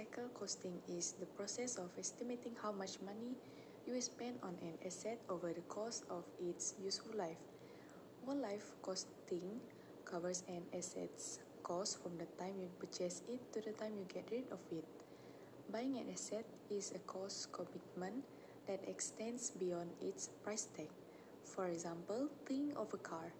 Lifecycle costing is the process of estimating how much money you will spend on an asset over the course of its useful life. Whole life costing covers an asset's cost from the time you purchase it to the time you get rid of it. Buying an asset is a cost commitment that extends beyond its price tag. For example, think of a car.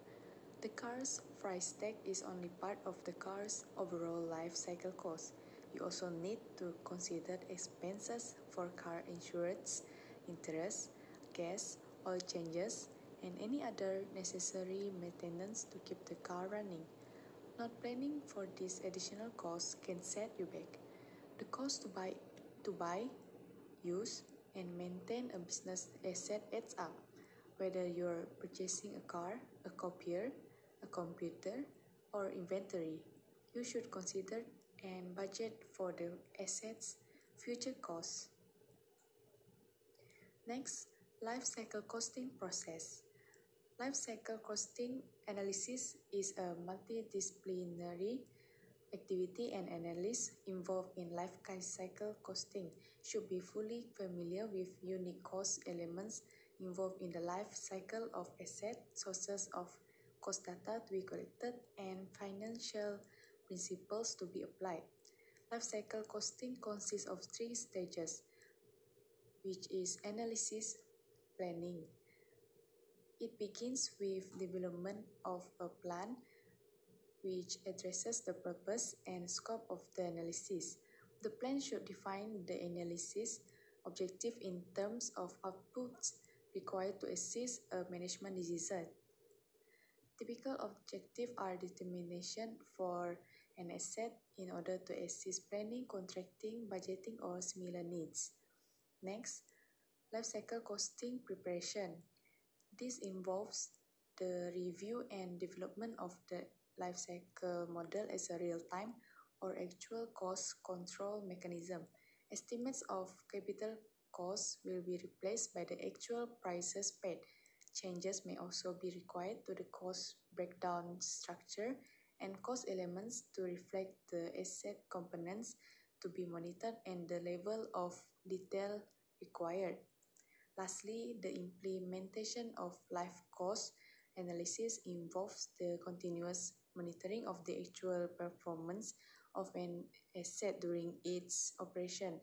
The car's price tag is only part of the car's overall life cycle cost. You also need to consider expenses for car insurance, interest, gas, oil changes, and any other necessary maintenance to keep the car running. Not planning for these additional costs can set you back. The cost to buy, use, and maintain a business asset adds up. Whether you're purchasing a car, a copier, a computer, or inventory, you should consider and budget for the asset's future costs. Next, life cycle costing process. Life cycle costing analysis is a multidisciplinary activity, and analysts involved in life cycle costing should be fully familiar with unique cost elements involved in the life cycle of asset, sources of cost data to be collected, and financial principles to be applied. Life cycle costing consists of 3 stages, which is analysis, planning. It begins with development of a plan which addresses the purpose and scope of the analysis. The plan should define the analysis objective in terms of outputs required to assist a management decision. Typical objectives are determination for an asset in order to assist planning, contracting, budgeting, or similar needs. Next, life cycle costing preparation. This involves the review and development of the life cycle model as a real-time or actual cost control mechanism. Estimates of capital costs will be replaced by the actual prices paid. Changes may also be required to the cost breakdown structure and cost elements to reflect the asset components to be monitored and the level of detail required. Lastly, the implementation of life cost analysis involves the continuous monitoring of the actual performance of an asset during its operation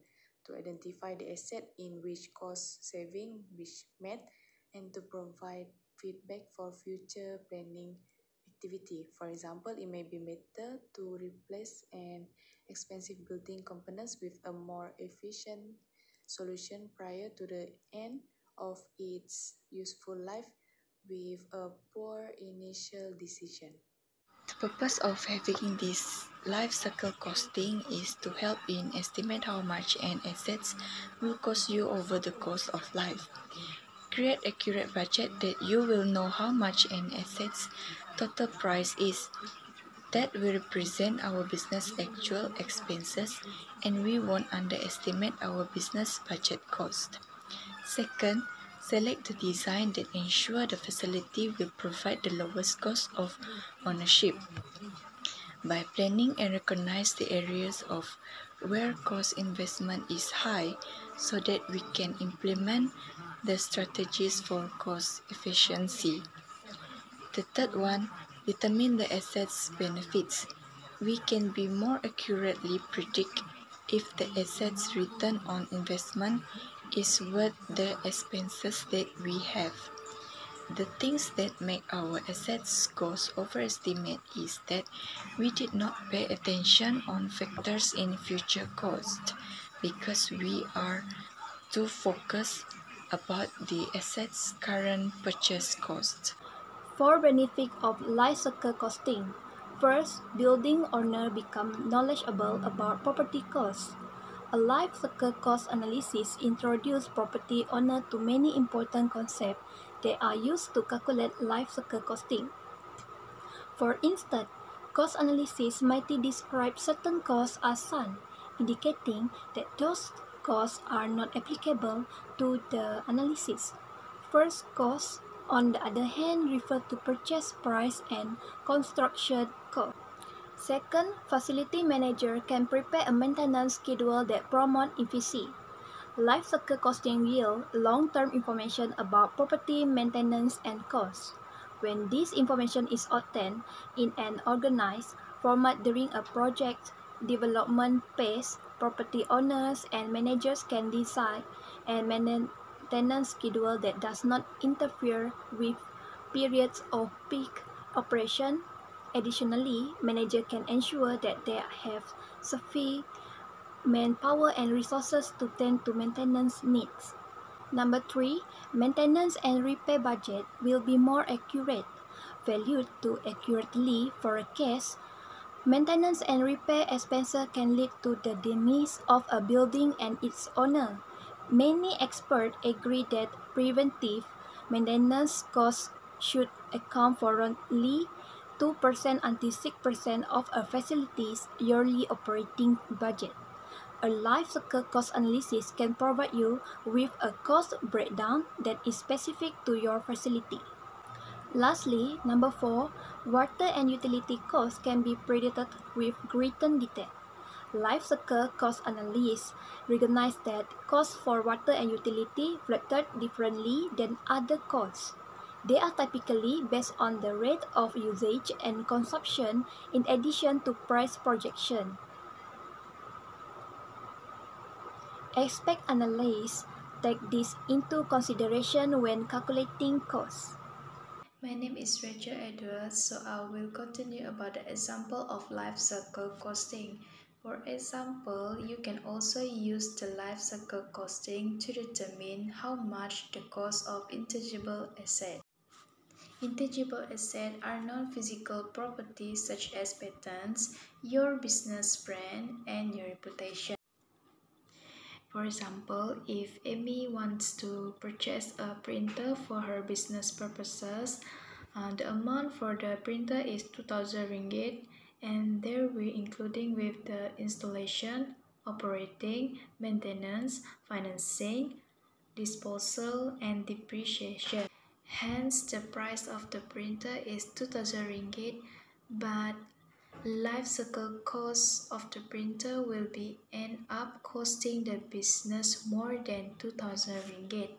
to identify the asset in which cost saving which met and to provide feedback for future planning activity. For example, it may be better to replace an expensive building components with a more efficient solution prior to the end of its useful life with a poor initial decision. The purpose of having this life cycle costing is to help in estimate how much an asset will cost you over the course of life. Create accurate budget that you will know how much an asset's total price is. That will represent our business actual expenses, and we won't underestimate our business budget cost. Second, select the design that ensure the facility will provide the lowest cost of ownership. By planning and recognize the areas of where cost investment is high so that we can implement the strategies for cost efficiency. The third one, determine the asset's benefits. We can be more accurately predict if the asset's return on investment is worth the expenses that we have. The things that make our assets cost overestimate is that we did not pay attention on factors in future cost because we are too focused about the asset's current purchase cost. 4 benefits of life cycle costing. First, building owner become knowledgeable about property costs. A life cycle cost analysis introduces property owner to many important concepts that are used to calculate life cycle costing. For instance, cost analysis might describe certain costs as sunk, indicating that those costs are not applicable to the analysis. First costs, on the other hand, refer to purchase price and construction cost. Second, facility manager can prepare a maintenance schedule that promotes efficiency. Lifecycle costing yields long-term information about property maintenance and costs. When this information is obtained in an organized format during a project development phase, property owners and managers can decide a maintenance schedule that does not interfere with periods of peak operation. Additionally, managers can ensure that they have sufficient manpower and resources to tend to maintenance needs. Number 3, maintenance and repair budget will be more accurate. Valued to accurately forecast, maintenance and repair expenses can lead to the demise of a building and its owner. Many experts agree that preventive maintenance costs should account for only 2% until 6% of a facility's yearly operating budget. A lifecycle cost analysis can provide you with a cost breakdown that is specific to your facility. Lastly, number 4, water and utility costs can be predicted with greater detail. Lifecycle cost analysts recognize that costs for water and utility fluctuate differently than other costs. They are typically based on the rate of usage and consumption in addition to price projection. Expect analysts take this into consideration when calculating costs. My name is Rachel Edwards, so I will continue about the example of life cycle costing. For example, you can also use the life cycle costing to determine how much the cost of intangible assets. Intangible assets are non-physical properties such as patents, your business brand, and your reputation. For example, if EMMY wants to purchase a printer for her business purposes, the amount for the printer is 2,000 ringgit, and there we including with the installation, operating, maintenance, financing, disposal, and depreciation. Hence, the price of the printer is 2,000 ringgit, but life cycle cost of the printer will be end up costing the business more than 2,000 ringgit.